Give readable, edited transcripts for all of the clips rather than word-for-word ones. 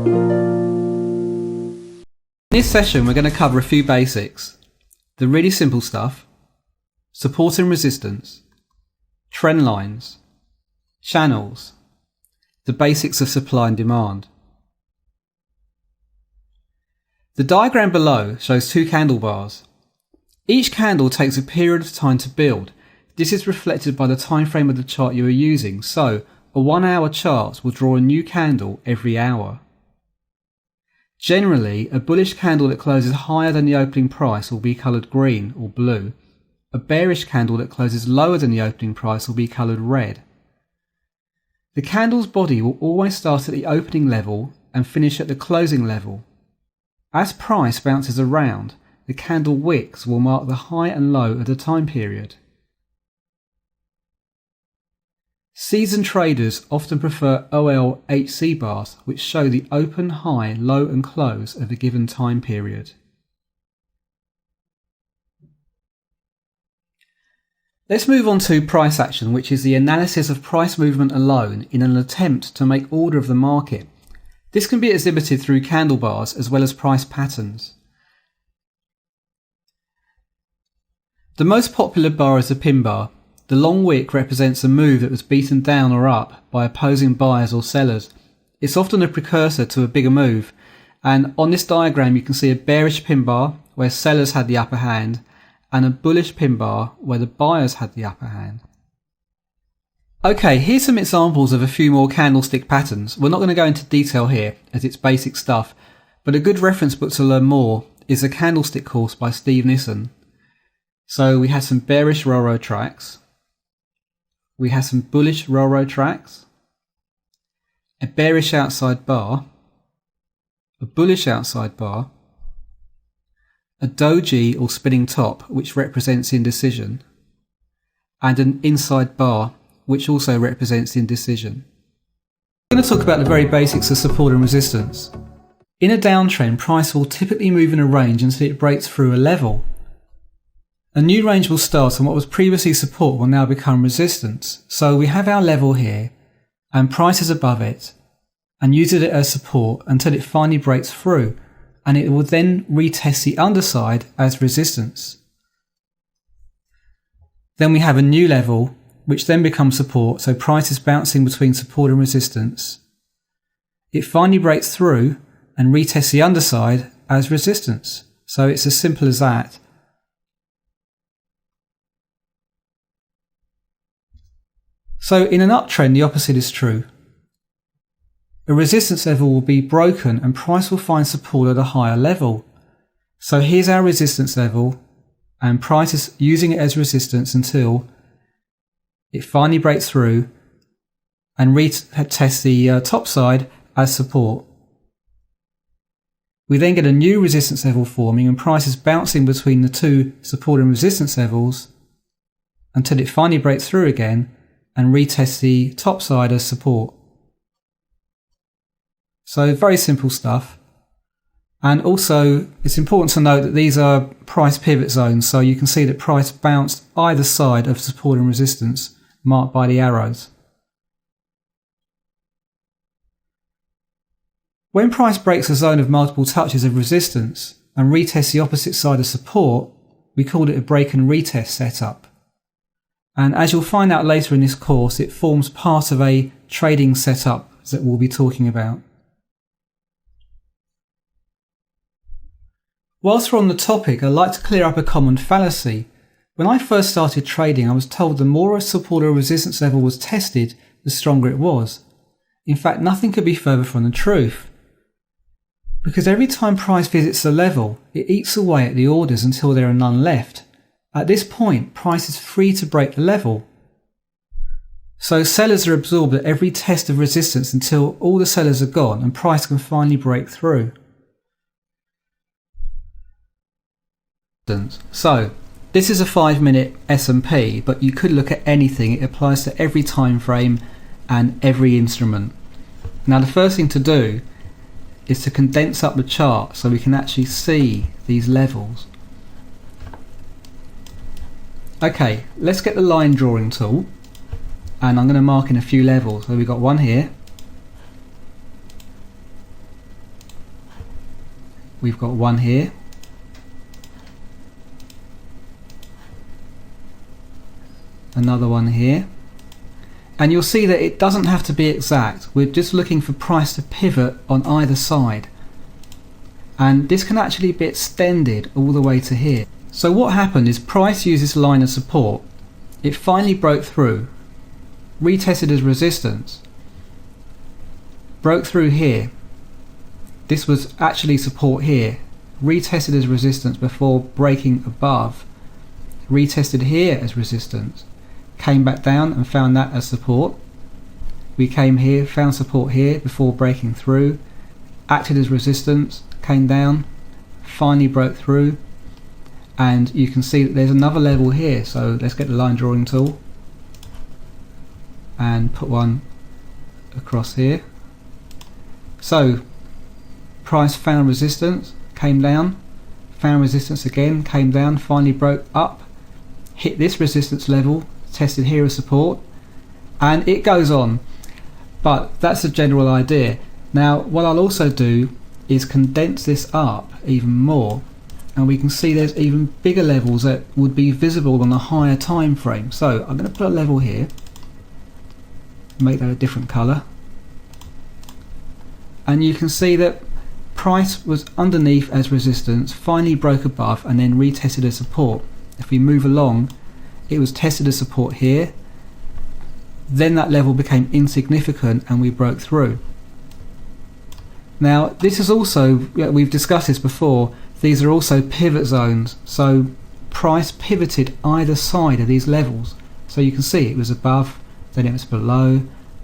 In this session we're going to cover a few basics: the really simple stuff, support and resistance, trend lines, channels, the basics of supply and demand. The diagram below shows two candle bars. Each candle takes a period of time to build. This is reflected by the time frame of the chart you are using, so a 1 hour chart will draw a new candle every hour. Generally, a bullish candle that closes higher than the opening price will be coloured green or blue. A bearish candle that closes lower than the opening price will be coloured red. The candle's body will always start at the opening level and finish at the closing level. As price bounces around, the candle wicks will mark the high and low of the time period. Seasoned traders often prefer OLHC bars, which show the open, high, low and close of a given time period. Let's move on to price action, which is the analysis of price movement alone in an attempt to make order of the market. This can be exhibited through candle bars as well as price patterns. The most popular bar is the pin bar. The long wick represents a move that was beaten down or up by opposing buyers or sellers. It's often a precursor to a bigger move, and on this diagram you can see a bearish pin bar where sellers had the upper hand and a bullish pin bar where the buyers had the upper hand. Okay, here's some examples of a few more candlestick patterns. We're not going to go into detail here as it's basic stuff, but a good reference book to learn more is the Candlestick course by Steve Nissen. So we had some bearish railroad tracks. We have some bullish railroad tracks, a bearish outside bar, a bullish outside bar, a doji or spinning top which represents indecision, and an inside bar which also represents indecision. I'm going to talk about the very basics of support and resistance. In a downtrend, price will typically move in a range until it breaks through a level. A new range will start and what was previously support will now become resistance. So we have our level here and price is above it and uses it as support until it finally breaks through, and it will then retest the underside as resistance. Then we have a new level which then becomes support, so price is bouncing between support and resistance. It finally breaks through and retests the underside as resistance. So it's as simple as that. So in an uptrend, the opposite is true. A resistance level will be broken and price will find support at a higher level. So here's our resistance level and price is using it as resistance until it finally breaks through and retests the top side as support. We then get a new resistance level forming and price is bouncing between the two support and resistance levels until it finally breaks through again and retest the top side as support. So very simple stuff. And also it's important to note that these are price pivot zones, so you can see that price bounced either side of support and resistance marked by the arrows. When price breaks a zone of multiple touches of resistance and retests the opposite side of support, we call it a break and retest setup. And as you'll find out later in this course, it forms part of a trading setup that we'll be talking about. Whilst we're on the topic, I'd like to clear up a common fallacy. When I first started trading, I was told the more a support or resistance level was tested, the stronger it was. In fact, nothing could be further from the truth. Because every time price visits a level, it eats away at the orders until there are none left. At this point, price is free to break the level. So sellers are absorbed at every test of resistance until all the sellers are gone and price can finally break through. So, this is a 5-minute S&P, but you could look at anything. It applies to every time frame and every instrument. Now the first thing to do is to condense up the chart so we can actually see these levels. Okay, let's get the line drawing tool and I'm going to mark in a few levels. So we've got one here, we've got one here, another one here, and you'll see that it doesn't have to be exact. We're just looking for price to pivot on either side, and this can actually be extended all the way to here. So what happened is price used this line of support, it finally broke through, retested as resistance, broke through here, this was actually support here, retested as resistance before breaking above, retested here as resistance, came back down and found that as support. We came here, found support here before breaking through, acted as resistance, came down, finally broke through, and you can see that there's another level here. So let's get the line drawing tool and put one across here. So price found resistance, came down, found resistance again, came down, finally broke up, hit this resistance level, tested here as support, and it goes on. But that's the general idea. Now what I'll also do is condense this up even more, and we can see there's even bigger levels that would be visible on a higher time frame. So I'm going to put a level here, make that a different color, and you can see that price was underneath as resistance, finally broke above, and then retested as support. If we move along, it was tested as support here, then that level became insignificant and we broke through. Now this is also, we've discussed this before, these are also pivot zones, so price pivoted either side of these levels. So you can see it was above, then it was below,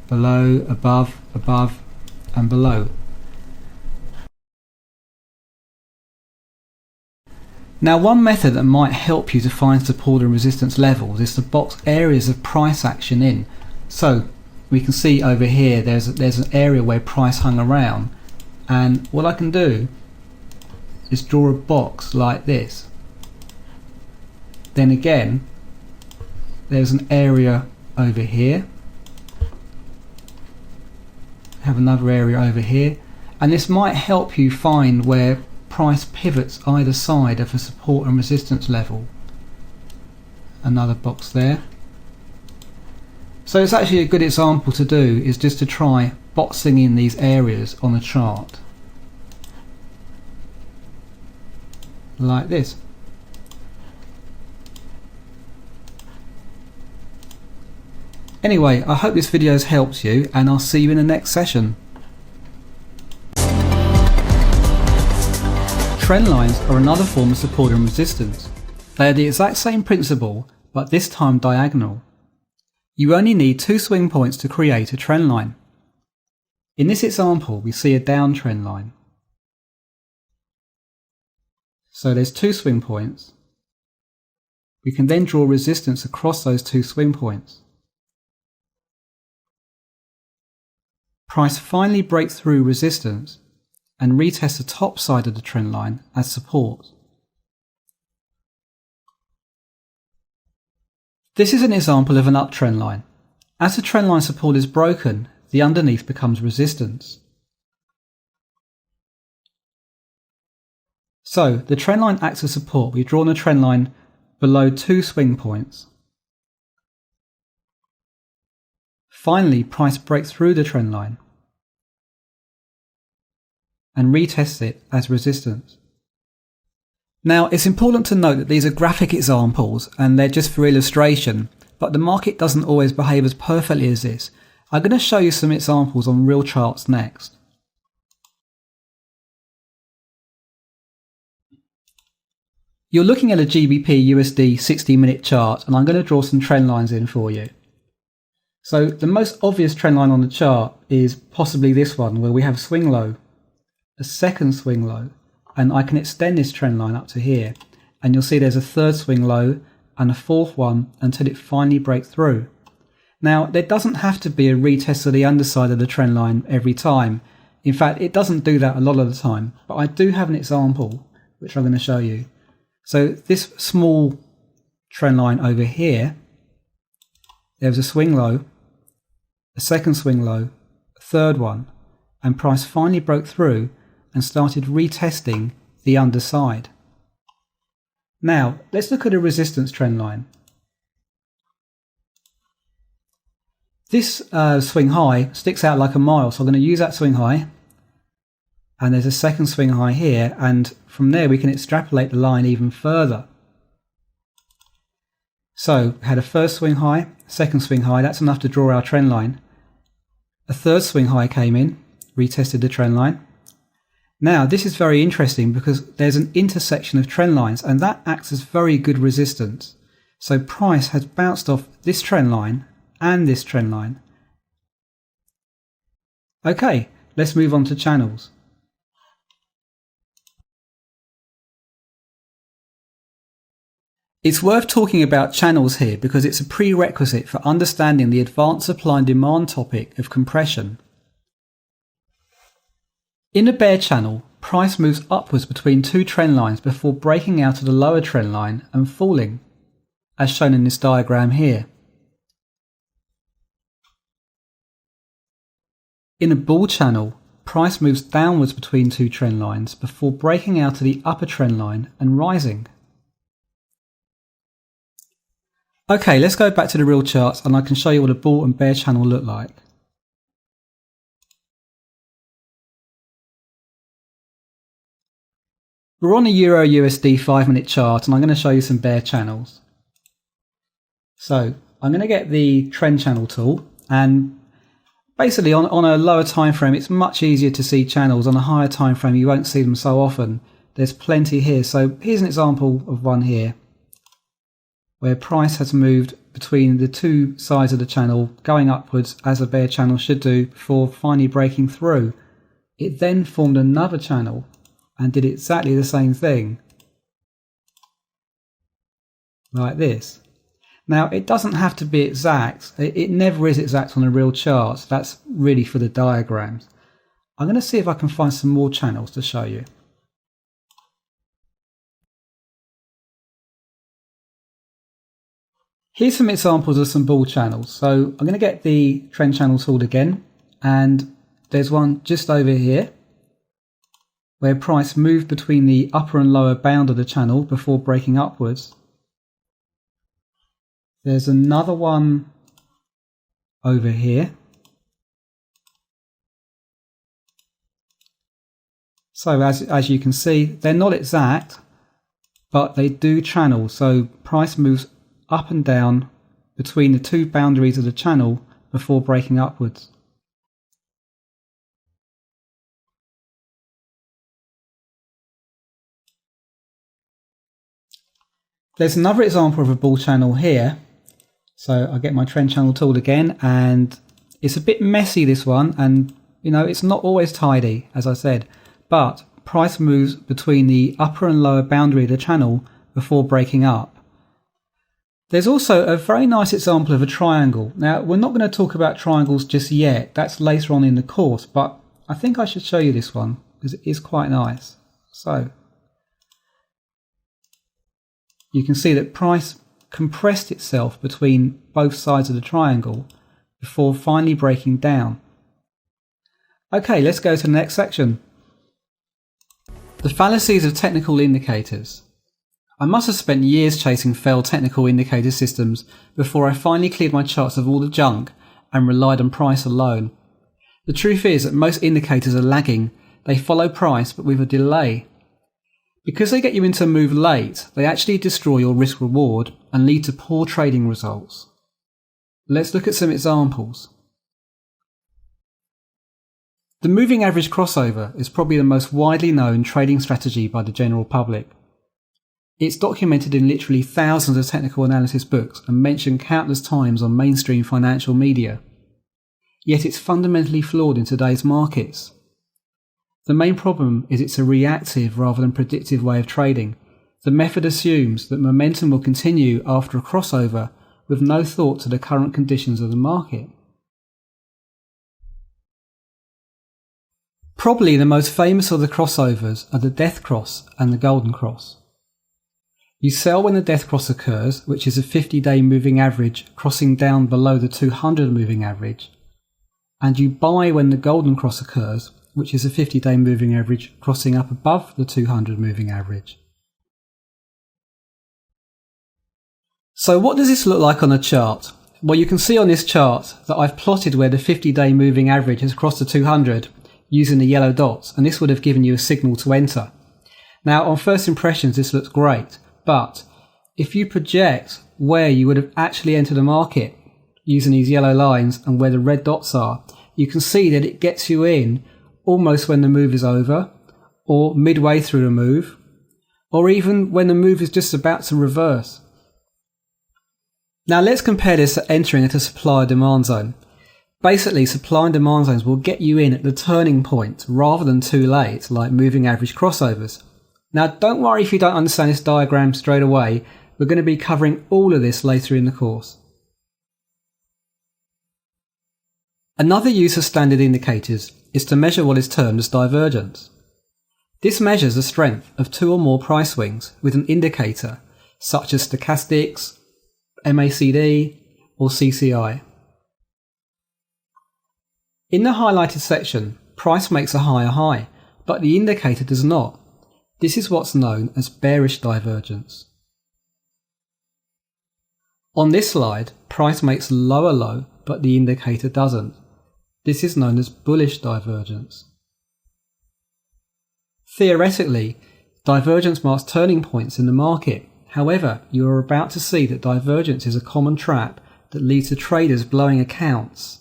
below, above, above and below. Now one method that might help you to find support and resistance levels is to box areas of price action in. So we can see over here there's an area where price hung around, and what I can do is draw a box like this. Then again there's an area over here, have another area over here, and this might help you find where price pivots either side of a support and resistance level. Another box there. So it's actually a good example to do, is just to try boxing in these areas on a chart like this. Anyway, I hope this video has helped you, and I'll see you in the next session. Trend lines are another form of support and resistance. They are the exact same principle, but this time diagonal. You only need 2 swing points to create a trend line. In this example, we see a downtrend line. So there's 2 swing points. We can then draw resistance across those 2 swing points. Price finally breaks through resistance and retest the top side of the trend line as support. This is an example of an uptrend line. As the trend line support is broken, the underneath becomes resistance. So the trend line acts as support. We've drawn a trend line below 2 swing points. Finally, price breaks through the trend line and retests it as resistance. Now it's important to note that these are graphic examples and they're just for illustration, but the market doesn't always behave as perfectly as this. I'm going to show you some examples on real charts next. You're looking at a GBP USD 60-minute chart, and I'm going to draw some trend lines in for you. So the most obvious trend line on the chart is possibly this one, where we have a swing low, a second swing low, and I can extend this trend line up to here, and you'll see there's a third swing low and a fourth one until it finally breaks through. Now there doesn't have to be a retest of the underside of the trend line every time. In fact, it doesn't do that a lot of the time, but I do have an example which I'm going to show you. So this small trend line over here, there was a swing low, a second swing low, a third one, and price finally broke through and started retesting the underside. Now, let's look at a resistance trend line. This swing high sticks out like a mile, so I'm going to use that swing high. And there's a second swing high here, and from there we can extrapolate the line even further. So, we had a first swing high, second swing high, that's enough to draw our trend line. A third swing high came in, retested the trend line. Now, this is very interesting because there's an intersection of trend lines, and that acts as very good resistance. So price has bounced off this trend line and this trend line. Okay, let's move on to channels. It's worth talking about channels here because it's a prerequisite for understanding the advanced supply and demand topic of compression. In a bear channel, price moves upwards between two trend lines before breaking out of the lower trend line and falling, as shown in this diagram here. In a bull channel, price moves downwards between two trend lines before breaking out of the upper trend line and rising. Okay, let's go back to the real charts and I can show you what a bull and bear channel look like. We're on a Euro USD 5-minute chart and I'm going to show you some bear channels. So I'm going to get the trend channel tool, and basically on a lower time frame it's much easier to see channels. On a higher time frame you won't see them so often. There's plenty here. So here's an example of one here where price has moved between the two sides of the channel going upwards as a bear channel should do before finally breaking through. It then formed another channel and did exactly the same thing, like this. Now it doesn't have to be exact, it never is exact on a real chart, that's really for the diagrams. I'm going to see if I can find some more channels to show you. Here's some examples of some bull channels. So I'm going to get the trend channel tool again, and there's one just over here where price moved between the upper and lower bound of the channel before breaking upwards. There's another one over here. So as you can see, they're not exact, but they do channel. So price moves up and down between the two boundaries of the channel before breaking upwards. There's another example of a bull channel here. So I get my trend channel tool again, and it's a bit messy, this one, and you know it's not always tidy, as I said, but price moves between the upper and lower boundary of the channel before breaking up. There's also a very nice example of a triangle. Now we're not going to talk about triangles just yet, that's later on in the course, but I think I should show you this one because it is quite nice. So you can see that price compressed itself between both sides of the triangle before finally breaking down. Okay, let's go to the next section. The fallacies of technical indicators. I must have spent years chasing failed technical indicator systems before I finally cleared my charts of all the junk and relied on price alone. The truth is that most indicators are lagging. They follow price but with a delay. Because they get you into a move late, they actually destroy your risk reward and lead to poor trading results. Let's look at some examples. The moving average crossover is probably the most widely known trading strategy by the general public. It's documented in literally thousands of technical analysis books and mentioned countless times on mainstream financial media. Yet it's fundamentally flawed in today's markets. The main problem is it's a reactive rather than predictive way of trading. The method assumes that momentum will continue after a crossover with no thought to the current conditions of the market. Probably the most famous of the crossovers are the death cross and the golden cross. You sell when the death cross occurs, which is a 50-day moving average crossing down below the 200 moving average, and you buy when the golden cross occurs, which is a 50-day moving average crossing up above the 200 moving average. So what does this look like on a chart? Well, you can see on this chart that I've plotted where the 50-day moving average has crossed the 200 using the yellow dots, and this would have given you a signal to enter. Now, on first impressions, this looks great, but if you project where you would have actually entered the market using these yellow lines and where the red dots are, you can see that it gets you in almost when the move is over, or midway through the move, or even when the move is just about to reverse. Now let's compare this to entering at a supply demand zone. Basically, supply and demand zones will get you in at the turning point rather than too late, like moving average crossovers. Now don't worry if you don't understand this diagram straight away, we're going to be covering all of this later in the course. Another use of standard indicators is to measure what is termed as divergence. This measures the strength of two or more price swings with an indicator, such as stochastics, MACD, or CCI. In the highlighted section, price makes a higher high, but the indicator does not. This is what's known as bearish divergence. On this slide, price makes a lower low, but the indicator doesn't. This is known as bullish divergence. Theoretically, divergence marks turning points in the market. However, you are about to see that divergence is a common trap that leads to traders blowing accounts.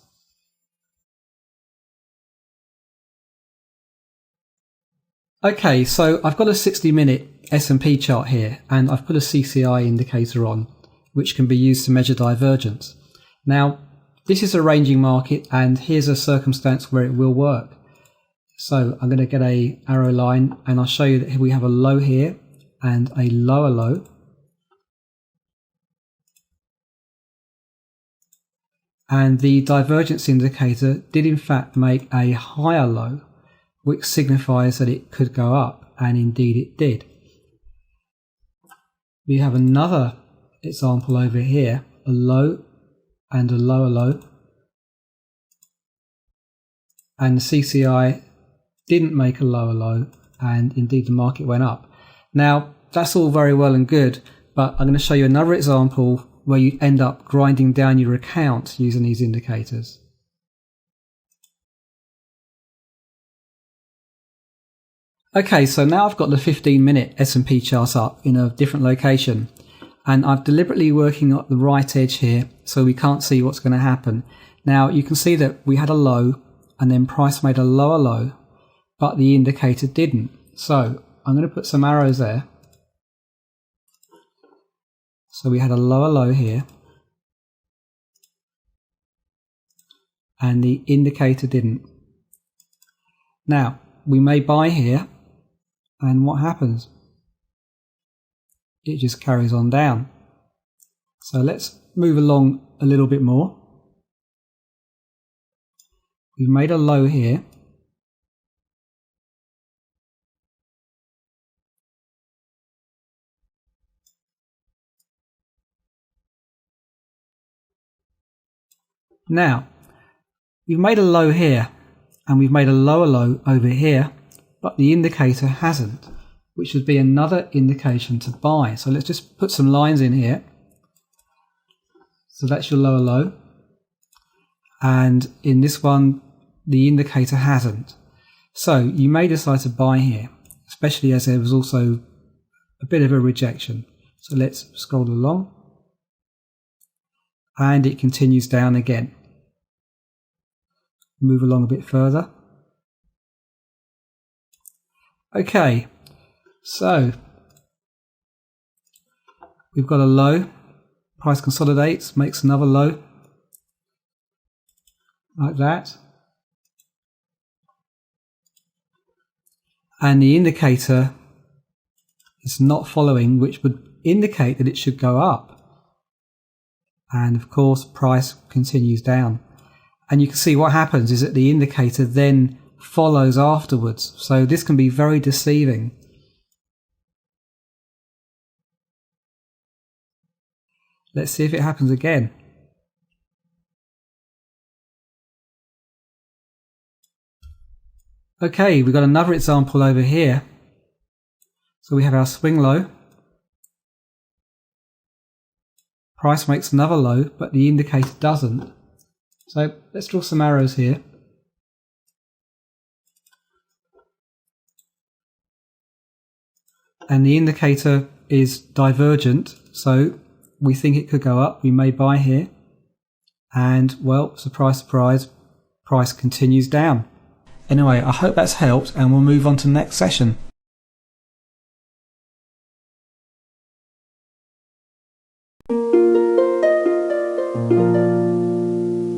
Okay, so I've got a 60-minute S&P chart here, and I've put a CCI indicator on, which can be used to measure divergence. Now, this is a ranging market, and here's a circumstance where it will work. So I'm going to get a arrow line, and I'll show you that we have a low here and a lower low. And the divergence indicator did in fact make a higher low, which signifies that it could go up, and indeed it did. We have another example over here, a low and a lower low, and the CCI didn't make a lower low, and indeed the market went up. Now that's all very well and good, but I'm going to show you another example where you end up grinding down your account using these indicators. Okay, so now I've got the 15-minute S&P chart up in a different location, and I'm deliberately working at the right edge here so we can't see what's going to happen. Now you can see that we had a low and then price made a lower low, but the indicator didn't. So I'm going to put some arrows there. So we had a lower low here, and the indicator didn't. Now we may buy here, and what happens? It just carries on down. So let's move along a little bit more. We've made a low here. Now, we've made a low here, and we've made a lower low over here, but the indicator hasn't, which would be another indication to buy. So let's just put some lines in here. So that's your lower low. And in this one, the indicator hasn't. So you may decide to buy here, especially as there was also a bit of a rejection. So let's scroll along. And it continues down again. Move along a bit further. Okay, so we've got a low, price consolidates, makes another low, like that. And the indicator is not following, which would indicate that it should go up. And of course, price continues down. And you can see what happens is that the indicator then follows afterwards. So this can be very deceiving. Let's see if it happens again. Okay, we've got another example over here. So we have our swing low. Price makes another low, but the indicator doesn't. So let's draw some arrows here. And the indicator is divergent, so we think it could go up. We may buy here. And, well, surprise, surprise, price continues down. Anyway, I hope that's helped, and we'll move on to the next session.